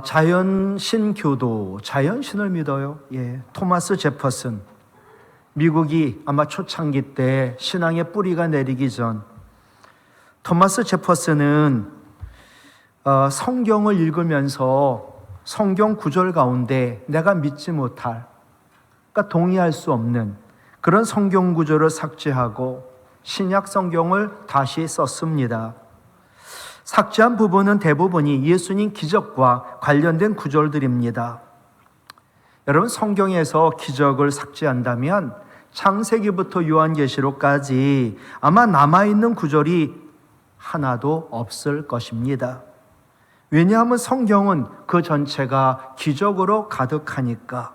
자연신 교도, 자연신을 믿어요. 토마스 제퍼슨, 미국이 아마 초창기 때 신앙의 뿌리가 내리기 전, 토마스 제퍼슨은 성경을 읽으면서 성경 구절 가운데 내가 믿지 못할, 그러니까 동의할 수 없는 그런 성경 구절을 삭제하고 신약 성경을 다시 썼습니다. 삭제한 부분은 대부분이 예수님 기적과 관련된 구절들입니다. 여러분, 성경에서 기적을 삭제한다면 창세기부터 요한계시록까지 아마 남아있는 구절이 하나도 없을 것입니다. 왜냐하면 성경은 그 전체가 기적으로 가득하니까.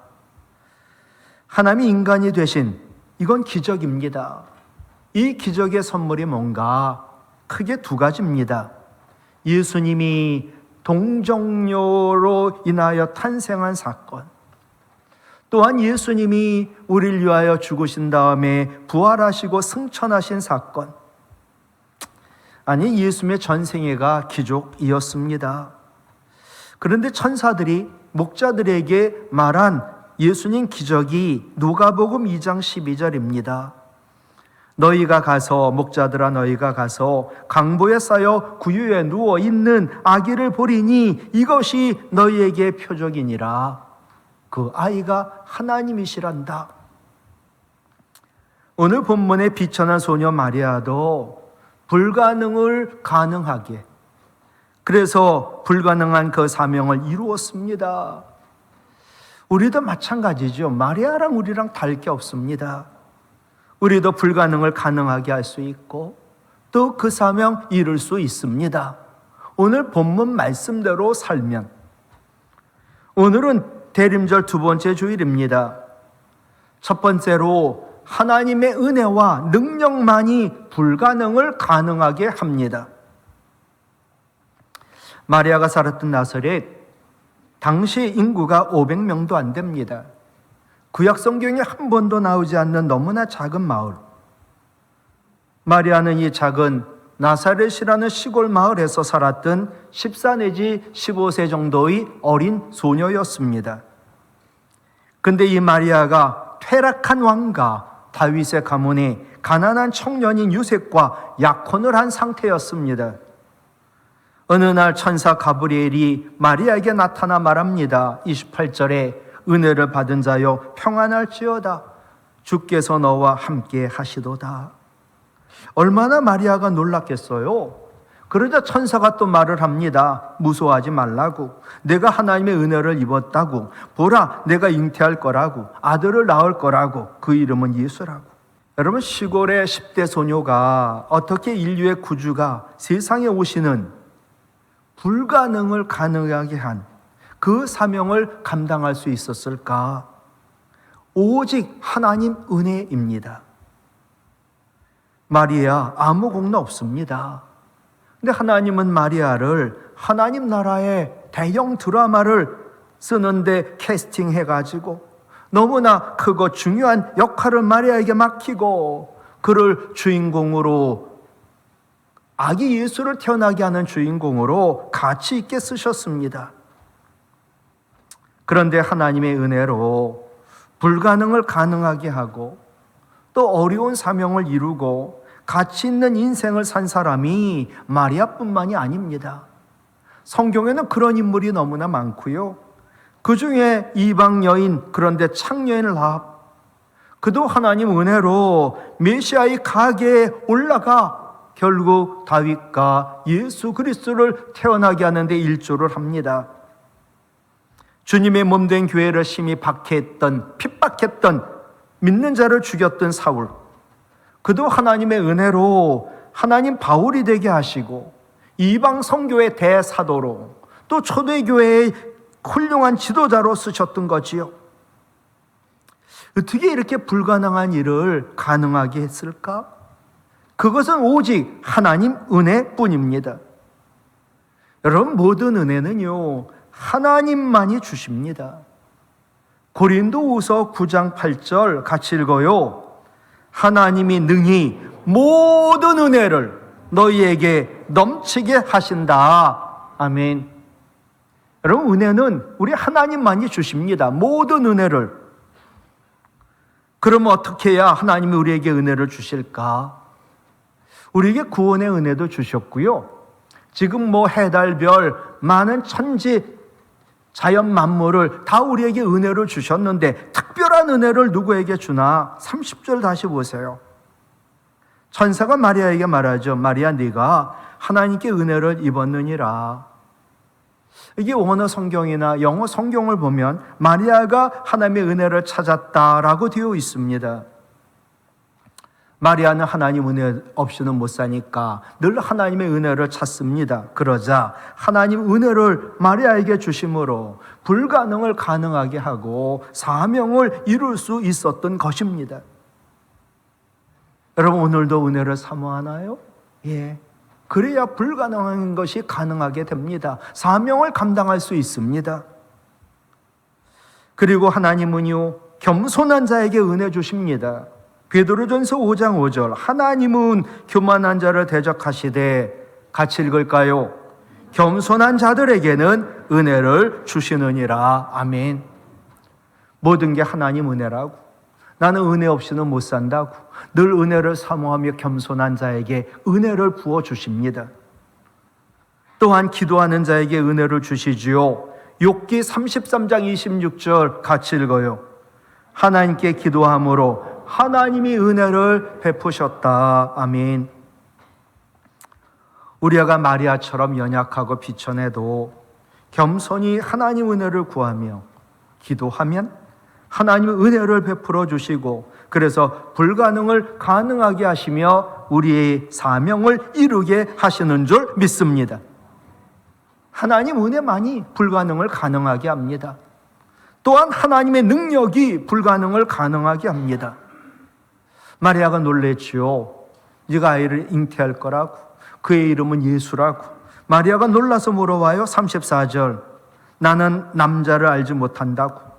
하나님이 인간이 되신, 이건 기적입니다. 이 기적의 선물이 뭔가 크게 두 가지입니다. 예수님이 동정녀로 인하여 탄생한 사건, 또한 예수님이 우리를 위하여 죽으신 다음에 부활하시고 승천하신 사건, 아니 예수님의 전생애가 기적이었습니다. 그런데 천사들이 목자들에게 말한 예수님 기적이 누가복음 2장 12절입니다. 너희가 가서, 목자들아 너희가 가서 강보에 쌓여 구유에 누워 있는 아기를 보리니 이것이 너희에게 표적이니라. 그 아이가 하나님이시란다. 오늘 본문의 비천한 소녀 마리아도 불가능을 가능하게, 그래서 불가능한 그 사명을 이루었습니다. 우리도 마찬가지죠. 마리아랑 우리랑 다를 게 없습니다. 우리도 불가능을 가능하게 할 수 있고 또 그 사명 이룰 수 있습니다. 오늘 본문 말씀대로 살면, 오늘은 대림절 두 번째 주일입니다. 첫 번째로 하나님의 은혜와 능력만이 불가능을 가능하게 합니다. 마리아가 살았던 나사렛, 당시 인구가 500명도 안 됩니다. 구약 성경에 한 번도 나오지 않는 너무나 작은 마을. 마리아는 이 작은 나사렛이라는 시골 마을에서 살았던 14 내지 15세 정도의 어린 소녀였습니다. 근데 이 마리아가 퇴락한 왕가 다윗의 가문에 가난한 청년인 요셉과 약혼을 한 상태였습니다. 어느 날 천사 가브리엘이 마리아에게 나타나 말합니다. 28절에 은혜를 받은 자여 평안할지어다. 주께서 너와 함께 하시도다. 얼마나 마리아가 놀랐겠어요. 그러자 천사가 또 말을 합니다. 무서워하지 말라고. 내가 하나님의 은혜를 입었다고. 보라, 내가 잉태할 거라고. 아들을 낳을 거라고. 그 이름은 예수라고. 여러분, 시골의 10대 소녀가 어떻게 인류의 구주가 세상에 오시는 불가능을 가능하게 한 그 사명을 감당할 수 있었을까? 오직 하나님 은혜입니다. 마리아 아무 공로 없습니다. 근데 하나님은 마리아를 하나님 나라의 대형 드라마를 쓰는데 캐스팅해가지고 너무나 크고 중요한 역할을 마리아에게 맡기고 그를 주인공으로, 아기 예수를 태어나게 하는 주인공으로 가치 있게 쓰셨습니다. 그런데 하나님의 은혜로 불가능을 가능하게 하고 또 어려운 사명을 이루고 가치 있는 인생을 산 사람이 마리아뿐만이 아닙니다. 성경에는 그런 인물이 너무나 많고요. 그 중에 이방 여인, 그런데 창녀인 라합, 그도 하나님 은혜로 메시아의 가계에 올라가 결국 다윗과 예수 그리스도를 태어나게 하는데 일조를 합니다. 주님의 몸된 교회를 심히 박해했던, 핍박했던, 믿는 자를 죽였던 사울, 그도 하나님의 은혜로 하나님 바울이 되게 하시고 이방 선교의 대사도로 또 초대교회의 훌륭한 지도자로 쓰셨던 거지요. 어떻게 이렇게 불가능한 일을 가능하게 했을까? 그것은 오직 하나님 은혜뿐입니다. 여러분, 모든 은혜는요 하나님만이 주십니다. 고린도후서 9장 8절 같이 읽어요. 하나님이 능히 모든 은혜를 너희에게 넘치게 하신다. 아멘. 여러분, 은혜는 우리 하나님만이 주십니다. 모든 은혜를. 그럼 어떻게 해야 하나님이 우리에게 은혜를 주실까? 우리에게 구원의 은혜도 주셨고요. 지금 해달별 많은 천지 자연 만물을 다 우리에게 은혜를 주셨는데 특별한 은혜를 누구에게 주나? 30절 다시 보세요. 천사가 마리아에게 말하죠. 마리아, 네가 하나님께 은혜를 입었느니라. 이게 원어 성경이나 영어 성경을 보면 마리아가 하나님의 은혜를 찾았다라고 되어 있습니다. 마리아는 하나님 은혜 없이는 못 사니까 늘 하나님의 은혜를 찾습니다. 그러자 하나님 은혜를 마리아에게 주심으로 불가능을 가능하게 하고 사명을 이룰 수 있었던 것입니다. 여러분, 오늘도 은혜를 사모하나요? 예. 그래야 불가능한 것이 가능하게 됩니다. 사명을 감당할 수 있습니다. 그리고 하나님은요, 겸손한 자에게 은혜 주십니다. 베드로전서 5장 5절, 하나님은 교만한 자를 대적하시되, 같이 읽을까요? 겸손한 자들에게는 은혜를 주시느니라. 아멘. 모든 게 하나님 은혜라고. 나는 은혜 없이는 못 산다고. 늘 은혜를 사모하며 겸손한 자에게 은혜를 부어주십니다. 또한 기도하는 자에게 은혜를 주시지요. 욥기 33장 26절 같이 읽어요. 하나님께 기도함으로 하나님이 은혜를 베푸셨다. 아멘. 우리가 마리아처럼 연약하고 비천해도 겸손히 하나님 은혜를 구하며 기도하면 하나님의 은혜를 베풀어 주시고, 그래서 불가능을 가능하게 하시며 우리의 사명을 이루게 하시는 줄 믿습니다. 하나님 은혜만이 불가능을 가능하게 합니다. 또한 하나님의 능력이 불가능을 가능하게 합니다. 마리아가 놀랬지요. 네가 아이를 잉태할 거라고. 그의 이름은 예수라고. 마리아가 놀라서 물어와요. 34절, 나는 남자를 알지 못한다고.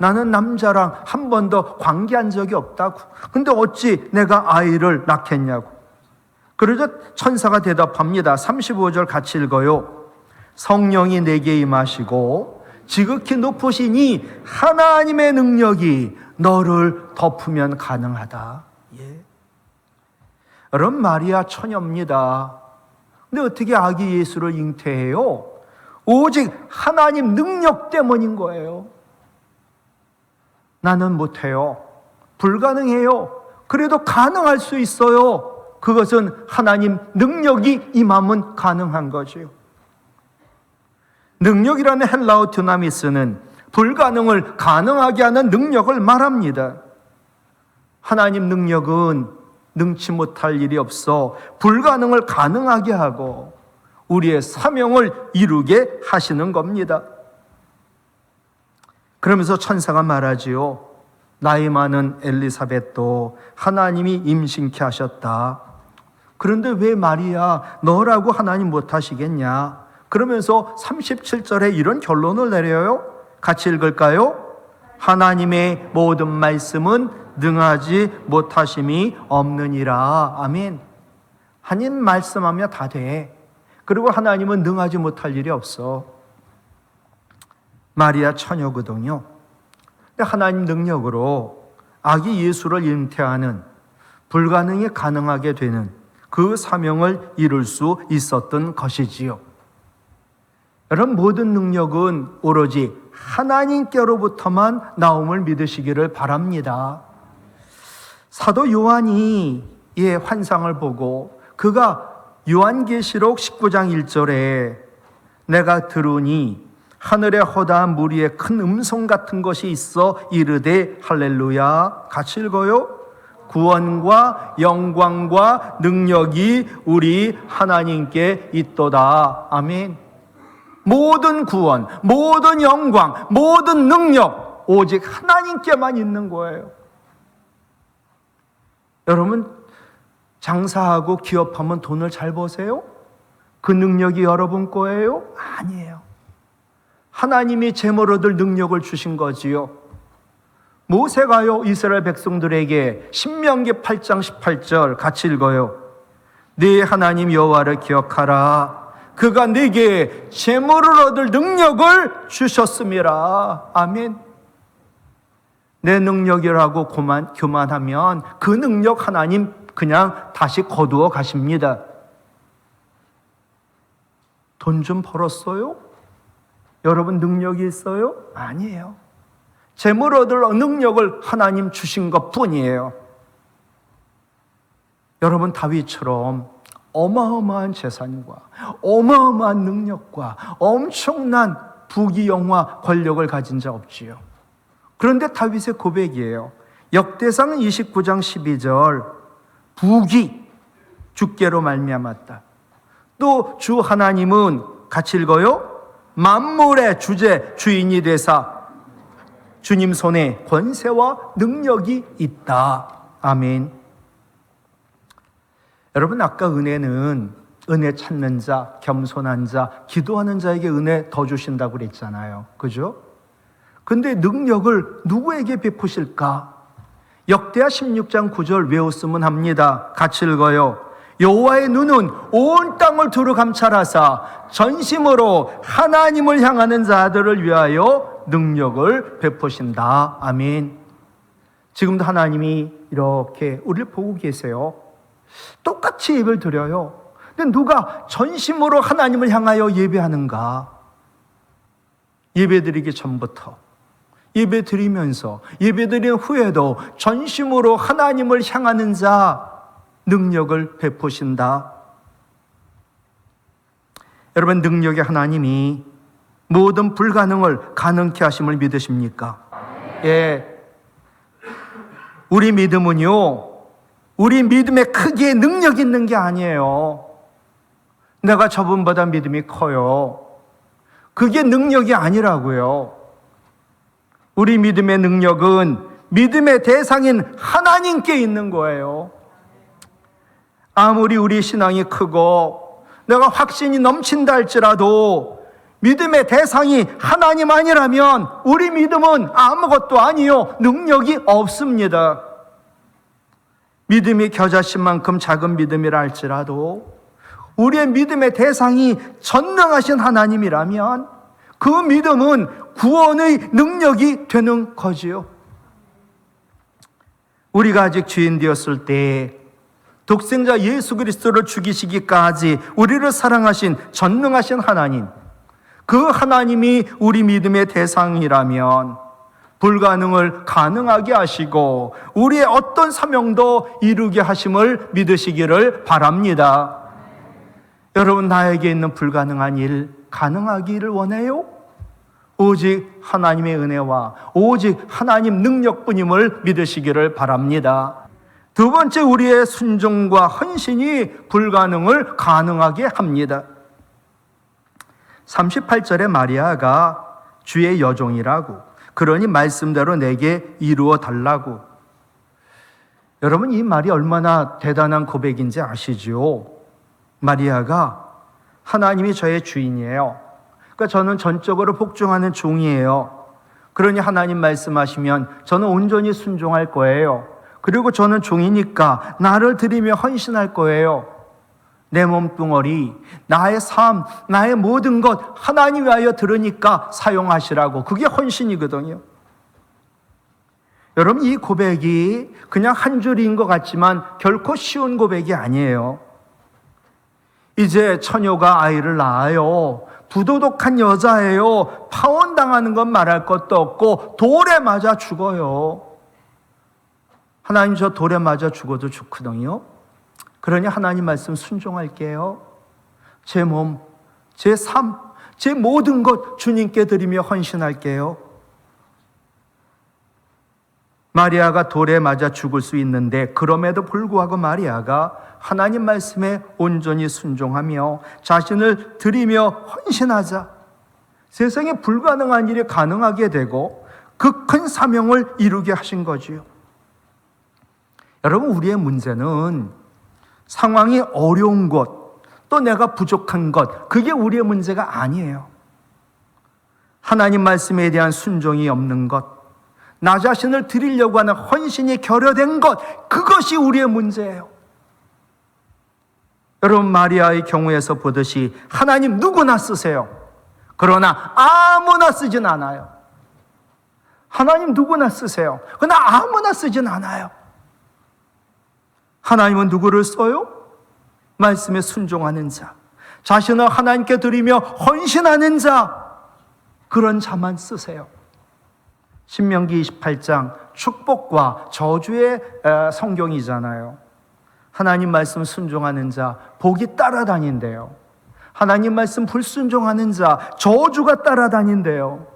나는 남자랑 한 번도 관계한 적이 없다고. 근데 어찌 내가 아이를 낳겠냐고. 그러자 천사가 대답합니다. 35절 같이 읽어요. 성령이 내게 임하시고 지극히 높으시니 하나님의 능력이 너를 덮으면 가능하다. 예. 여러분, 마리아 처녀입니다. 근데 어떻게 아기 예수를 잉태해요? 오직 하나님 능력 때문인 거예요. 나는 못해요. 불가능해요. 그래도 가능할 수 있어요. 그것은 하나님 능력이 임하면 가능한 거죠. 능력이라는 헬라어 드나미스는 불가능을 가능하게 하는 능력을 말합니다. 하나님 능력은 능치 못할 일이 없어 불가능을 가능하게 하고 우리의 사명을 이루게 하시는 겁니다. 그러면서 천사가 말하지요. 나이 많은 엘리사벳도 하나님이 임신케 하셨다. 그런데 왜 마리아 너라고 하나님 못하시겠냐? 그러면서 37절에 이런 결론을 내려요. 같이 읽을까요? 하나님의 모든 말씀은 능하지 못하심이 없느니라. 아멘. 하나님 말씀하면 다 돼. 그리고 하나님은 능하지 못할 일이 없어. 마리아 처녀거든요. 하나님 능력으로 아기 예수를 잉태하는 불가능이 가능하게 되는 그 사명을 이룰 수 있었던 것이지요. 여러분, 모든 능력은 오로지 하나님께로부터만 나옴을 믿으시기를 바랍니다. 사도 요한이 이 환상을 보고 그가 요한계시록 19장 1절에 내가 들으니 하늘에 허다한 무리에 큰 음성 같은 것이 있어 이르되 할렐루야. 같이 읽어요. 구원과 영광과 능력이 우리 하나님께 있도다. 아멘. 모든 구원, 모든 영광, 모든 능력 오직 하나님께만 있는 거예요. 여러분, 장사하고 기업하면 돈을 잘 버세요? 그 능력이 여러분 거예요? 아니에요. 하나님이 재물 얻을 능력을 주신 거지요. 모세가요, 이스라엘 백성들에게 신명기 8장 18절 같이 읽어요. 네 하나님 여호와를 기억하라. 그가 내게 재물을 얻을 능력을 주셨음이라. 아멘. 내 능력이라고 교만하면 그 능력 하나님 그냥 다시 거두어 가십니다. 돈 좀 벌었어요? 여러분 능력이 있어요? 아니에요. 재물 얻을 능력을 하나님 주신 것 뿐이에요. 여러분 다윗처럼 어마어마한 재산과 어마어마한 능력과 엄청난 부귀영화 권력을 가진 자 없지요. 그런데 다윗의 고백이에요. 역대상 29장 12절 부귀 주께로 말미암았다. 또 주 하나님은 같이 읽어요. 만물의 주제 주인이 되사 주님 손에 권세와 능력이 있다. 아멘. 여러분 아까 은혜는 은혜 찾는 자, 겸손한 자, 기도하는 자에게 은혜 더 주신다고 그랬잖아요. 그죠? 근데 능력을 누구에게 베푸실까? 역대하 16장 9절 외웠으면 합니다. 같이 읽어요. 여호와의 눈은 온 땅을 두루 감찰하사 전심으로 하나님을 향하는 자들을 위하여 능력을 베푸신다. 아멘. 지금도 하나님이 이렇게 우리를 보고 계세요. 똑같이 예배를 드려요. 근데 누가 전심으로 하나님을 향하여 예배하는가? 예배드리기 전부터, 예배드리면서, 예배드린 후에도 전심으로 하나님을 향하는 자 능력을 베푸신다. 여러분 능력의 하나님이 모든 불가능을 가능케 하심을 믿으십니까? 예. 우리 믿음은요, 우리 믿음의 크기에 능력이 있는 게 아니에요. 내가 저분보다 믿음이 커요. 그게 능력이 아니라고요. 우리 믿음의 능력은 믿음의 대상인 하나님께 있는 거예요. 아무리 우리 신앙이 크고 내가 확신이 넘친다 할지라도 믿음의 대상이 하나님 아니라면 우리 믿음은 아무것도 아니요, 능력이 없습니다. 믿음이 겨자씨 만큼 작은 믿음이라 할지라도 우리의 믿음의 대상이 전능하신 하나님이라면 그 믿음은 구원의 능력이 되는 거지요. 우리가 아직 죄인 되었을 때 독생자 예수 그리스도를 죽이시기까지 우리를 사랑하신 전능하신 하나님, 그 하나님이 우리 믿음의 대상이라면 불가능을 가능하게 하시고 우리의 어떤 사명도 이루게 하심을 믿으시기를 바랍니다. 여러분 나에게 있는 불가능한 일 가능하기를 원해요? 오직 하나님의 은혜와 오직 하나님 능력뿐임을 믿으시기를 바랍니다. 두 번째, 우리의 순종과 헌신이 불가능을 가능하게 합니다. 38절에 마리아가 주의 여종이라고, 그러니 말씀대로 내게 이루어 달라고. 여러분 이 말이 얼마나 대단한 고백인지 아시죠? 마리아가 하나님이 저의 주인이에요. 그러니까 저는 전적으로 복종하는 종이에요. 그러니 하나님 말씀하시면 저는 온전히 순종할 거예요. 그리고 저는 종이니까 나를 드리며 헌신할 거예요. 내 몸뚱어리, 나의 삶, 나의 모든 것 하나님 위하여 들으니까 사용하시라고. 그게 헌신이거든요. 여러분 이 고백이 그냥 한 줄인 것 같지만 결코 쉬운 고백이 아니에요. 이제 처녀가 아이를 낳아요. 부도덕한 여자예요. 파혼당하는 건 말할 것도 없고 돌에 맞아 죽어요. 하나님 저 돌에 맞아 죽어도 좋거든요. 그러니 하나님 말씀 순종할게요. 제 몸, 제 삶, 제 모든 것 주님께 드리며 헌신할게요. 마리아가 돌에 맞아 죽을 수 있는데 그럼에도 불구하고 마리아가 하나님 말씀에 온전히 순종하며 자신을 드리며 헌신하자 세상에 불가능한 일이 가능하게 되고 그 큰 사명을 이루게 하신 거지요. 여러분 우리의 문제는 상황이 어려운 것, 또 내가 부족한 것, 그게 우리의 문제가 아니에요. 하나님 말씀에 대한 순종이 없는 것, 나 자신을 드리려고 하는 헌신이 결여된 것, 그것이 우리의 문제예요. 여러분, 마리아의 경우에서 보듯이 하나님 누구나 쓰세요. 그러나 아무나 쓰진 않아요. 하나님 누구나 쓰세요. 그러나 아무나 쓰진 않아요. 하나님은 누구를 써요? 말씀에 순종하는 자, 자신을 하나님께 드리며 헌신하는 자, 그런 자만 쓰세요. 신명기 28장 축복과 저주의 성경이잖아요. 하나님 말씀 순종하는 자 복이 따라다닌대요. 하나님 말씀 불순종하는 자 저주가 따라다닌대요.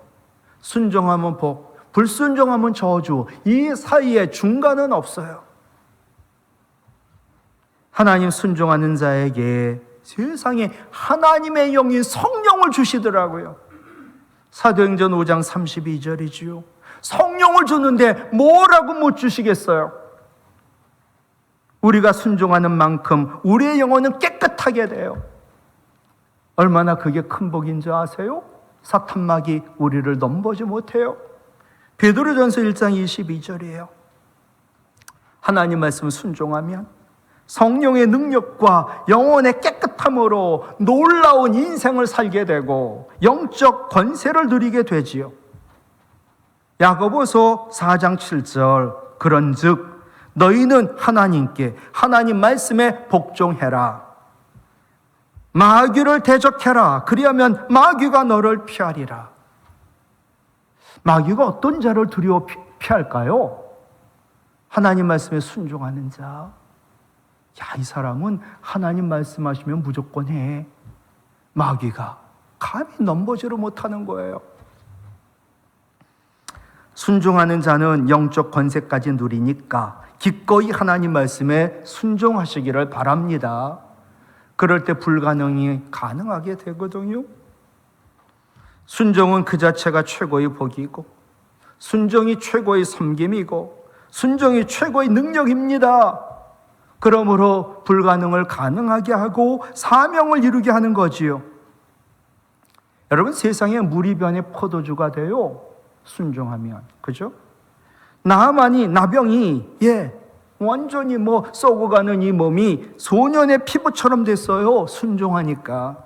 순종하면 복, 불순종하면 저주, 이 사이에 중간은 없어요. 하나님 순종하는 자에게 세상에 하나님의 영이 성령을 주시더라고요. 사도행전 5장 32절이지요. 성령을 주는데 뭐라고 못 주시겠어요? 우리가 순종하는 만큼 우리의 영혼은 깨끗하게 돼요. 얼마나 그게 큰 복인 줄 아세요? 사탄막이 우리를 넘보지 못해요. 베드로전서 1장 22절이에요. 하나님 말씀 순종하면 성령의 능력과 영혼의 깨끗함으로 놀라운 인생을 살게 되고 영적 권세를 누리게 되지요. 야고보서 4장 7절, 그런즉 너희는 하나님께 하나님 말씀에 복종해라. 마귀를 대적해라. 그리하면 마귀가 너를 피하리라. 마귀가 어떤 자를 두려워 피할까요? 하나님 말씀에 순종하는 자. 야, 이 사람은 하나님 말씀하시면 무조건 해. 마귀가 감히 넘보지를 못하는 거예요. 순종하는 자는 영적 권세까지 누리니까 기꺼이 하나님 말씀에 순종하시기를 바랍니다. 그럴 때 불가능이 가능하게 되거든요. 순종은 그 자체가 최고의 복이고, 순종이 최고의 섬김이고, 순종이 최고의 능력입니다. 그러므로 불가능을 가능하게 하고 사명을 이루게 하는 거지요. 여러분, 세상에 물이 변해 포도주가 돼요. 순종하면. 그죠? 나병이 완전히 썩어가는 이 몸이 소년의 피부처럼 됐어요. 순종하니까.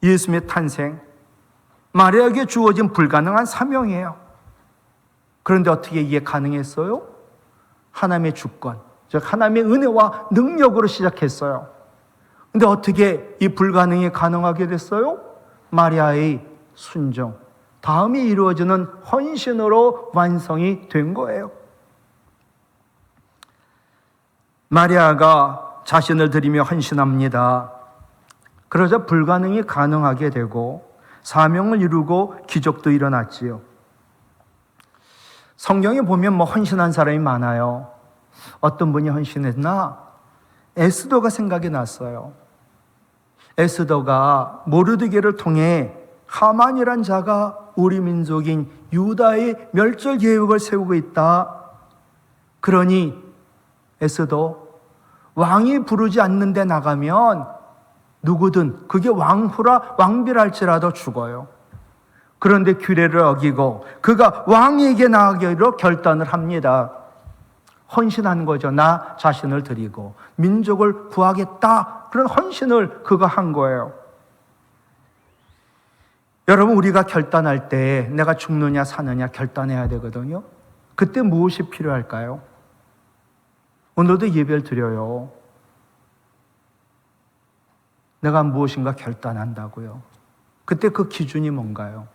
예수님의 탄생, 마리아에게 주어진 불가능한 사명이에요. 그런데 어떻게 이게 가능했어요? 하나님의 주권, 즉 하나님의 은혜와 능력으로 시작했어요. 그런데 어떻게 이 불가능이 가능하게 됐어요? 마리아의 순종, 다음이 이루어지는 헌신으로 완성이 된 거예요. 마리아가 자신을 드리며 헌신합니다. 그러자 불가능이 가능하게 되고 사명을 이루고 기적도 일어났지요. 성경에 보면 헌신한 사람이 많아요. 어떤 분이 헌신했나? 에스더가 생각이 났어요. 에스더가 모르드게를 통해 하만이란 자가 우리 민족인 유다의 멸절 계획을 세우고 있다. 그러니 에스더, 왕이 부르지 않는 데 나가면 누구든 그게 왕비랄지라도 죽어요. 그런데 규례를 어기고 그가 왕에게 나가기로 결단을 합니다. 헌신한 거죠. 나 자신을 드리고 민족을 구하겠다. 그런 헌신을 그가 한 거예요. 여러분, 우리가 결단할 때 내가 죽느냐 사느냐 결단해야 되거든요. 그때 무엇이 필요할까요? 오늘도 예배를 드려요. 내가 무엇인가 결단한다고요. 그때 그 기준이 뭔가요?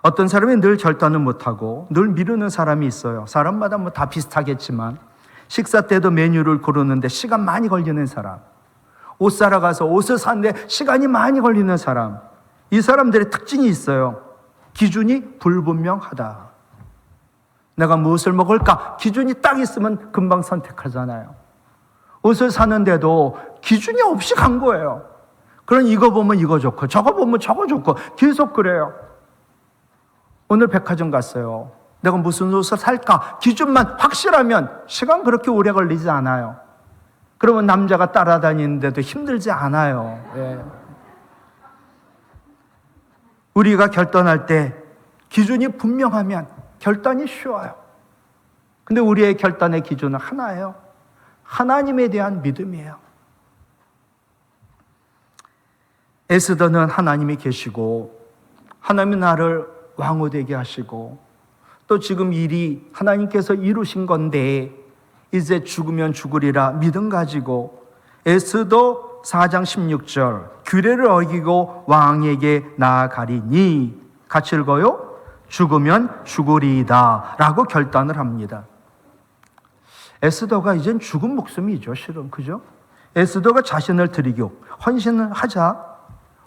어떤 사람이 늘 결단을 못하고 늘 미루는 사람이 있어요. 사람마다 다 비슷하겠지만 식사 때도 메뉴를 고르는데 시간 많이 걸리는 사람, 옷 사러 가서 옷을 사는데 시간이 많이 걸리는 사람, 이 사람들의 특징이 있어요. 기준이 불분명하다. 내가 무엇을 먹을까? 기준이 딱 있으면 금방 선택하잖아요. 옷을 사는데도 기준이 없이 간 거예요. 그럼 이거 보면 이거 좋고 저거 보면 저거 좋고 계속 그래요. 오늘 백화점 갔어요. 내가 무슨 옷을 살까? 기준만 확실하면 시간 그렇게 오래 걸리지 않아요. 그러면 남자가 따라다니는데도 힘들지 않아요. 예. 우리가 결단할 때 기준이 분명하면 결단이 쉬워요. 근데 우리의 결단의 기준은 하나예요. 하나님에 대한 믿음이에요. 에스더는 하나님이 계시고 하나님이 나를 왕후 되게 하시고 또 지금 일이 하나님께서 이루신 건데 이제 죽으면 죽으리라 믿음 가지고 에스더 4장 16절 규례를 어기고 왕에게 나아가리니 같이 읽어요. 죽으면 죽으리이다 라고 결단을 합니다. 에스더가 이젠 죽은 목숨이죠, 실은. 그죠? 에스더가 자신을 드리고 헌신을 하자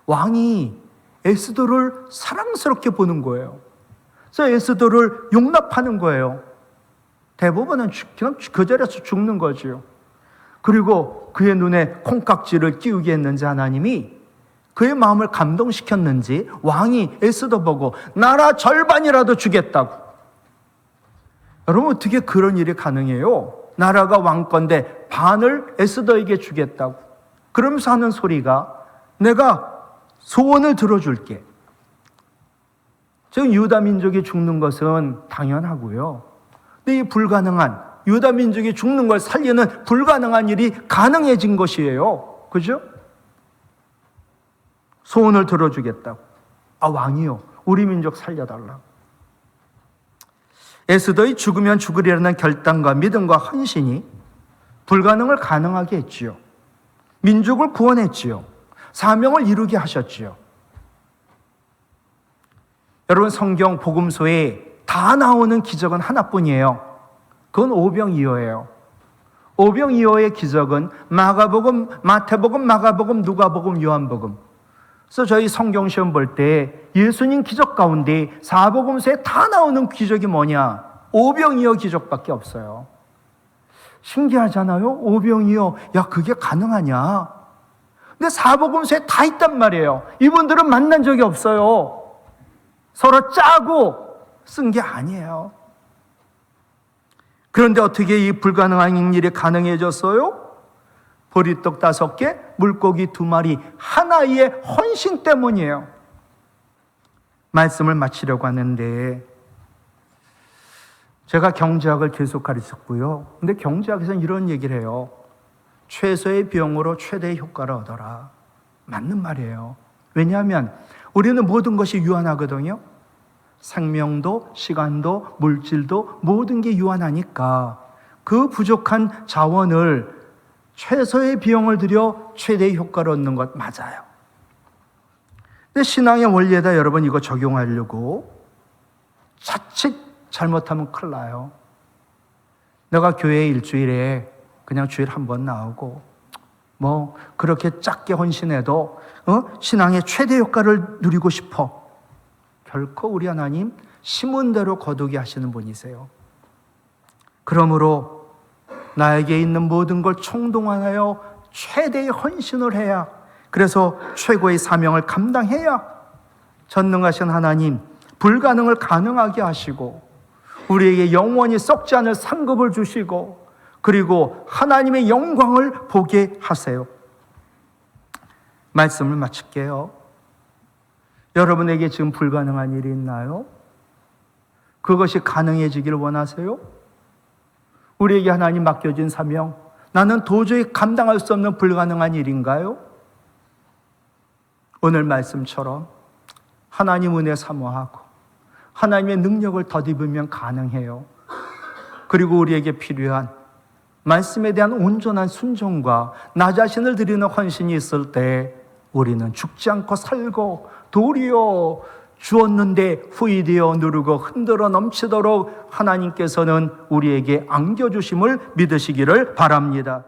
왕이 에스더를 사랑스럽게 보는 거예요. 그래서 에스더를 용납하는 거예요. 대부분은 그냥 그 자리에서 죽는 거죠. 그리고 그의 눈에 콩깍지를 끼우게 했는지 하나님이 그의 마음을 감동시켰는지 왕이 에스더 보고 나라 절반이라도 주겠다고. 여러분 어떻게 그런 일이 가능해요? 나라가 왕건데 반을 에스더에게 주겠다고. 그러면서 하는 소리가 내가 소원을 들어줄게. 지금 유다 민족이 죽는 것은 당연하고요. 근데 이 불가능한 유다 민족이 죽는 걸 살리는 불가능한 일이 가능해진 것이에요. 그죠? 소원을 들어주겠다고. 아, 왕이요. 우리 민족 살려달라고. 에스더의 죽으면 죽으리라는 결단과 믿음과 헌신이 불가능을 가능하게 했지요. 민족을 구원했지요. 사명을 이루게 하셨지요. 여러분 성경 복음서에 다 나오는 기적은 하나뿐이에요. 그건 오병이어예요. 오병이어의 기적은 마가복음, 마태복음, 마가복음, 누가복음, 요한복음. 그래서 저희 성경 시험 볼 때 예수님 기적 가운데 사복음서에 다 나오는 기적이 뭐냐? 오병이어 기적밖에 없어요. 신기하잖아요. 오병이어. 야, 그게 가능하냐? 근데 사복음서에 다 있단 말이에요. 이분들은 만난 적이 없어요. 서로 짜고 쓴 게 아니에요. 그런데 어떻게 이 불가능한 일이 가능해졌어요? 보리떡 5개, 물고기 2마리, 하나의 헌신 때문이에요. 말씀을 마치려고 하는데 제가 경제학을 계속 가르쳤고요. 근데 경제학에서는 이런 얘기를 해요. 최소의 비용으로 최대의 효과를 얻어라. 맞는 말이에요. 왜냐하면 우리는 모든 것이 유한하거든요. 생명도, 시간도, 물질도 모든 게 유한하니까 그 부족한 자원을 최소의 비용을 들여 최대의 효과를 얻는 것 맞아요. 근데 신앙의 원리에다 여러분 이거 적용하려고 자칫 잘못하면 큰일 나요. 내가 교회에 일주일에 그냥 주일 한 번 나오고 뭐 그렇게 작게 헌신해도 신앙의 최대 효과를 누리고 싶어. 결코 우리 하나님 심은 대로 거두게 하시는 분이세요. 그러므로 나에게 있는 모든 걸 총동원하여 최대의 헌신을 해야, 그래서 최고의 사명을 감당해야 전능하신 하나님 불가능을 가능하게 하시고 우리에게 영원히 썩지 않을 상급을 주시고 그리고 하나님의 영광을 보게 하세요. 말씀을 마칠게요. 여러분에게 지금 불가능한 일이 있나요? 그것이 가능해지기를 원하세요? 우리에게 하나님 맡겨진 사명, 나는 도저히 감당할 수 없는 불가능한 일인가요? 오늘 말씀처럼 하나님 은혜 사모하고 하나님의 능력을 덧입으면 가능해요. 그리고 우리에게 필요한 말씀에 대한 온전한 순종과 나 자신을 드리는 헌신이 있을 때 우리는 죽지 않고 살고 도리어 주었는데 후이되어 누르고 흔들어 넘치도록 하나님께서는 우리에게 안겨주심을 믿으시기를 바랍니다.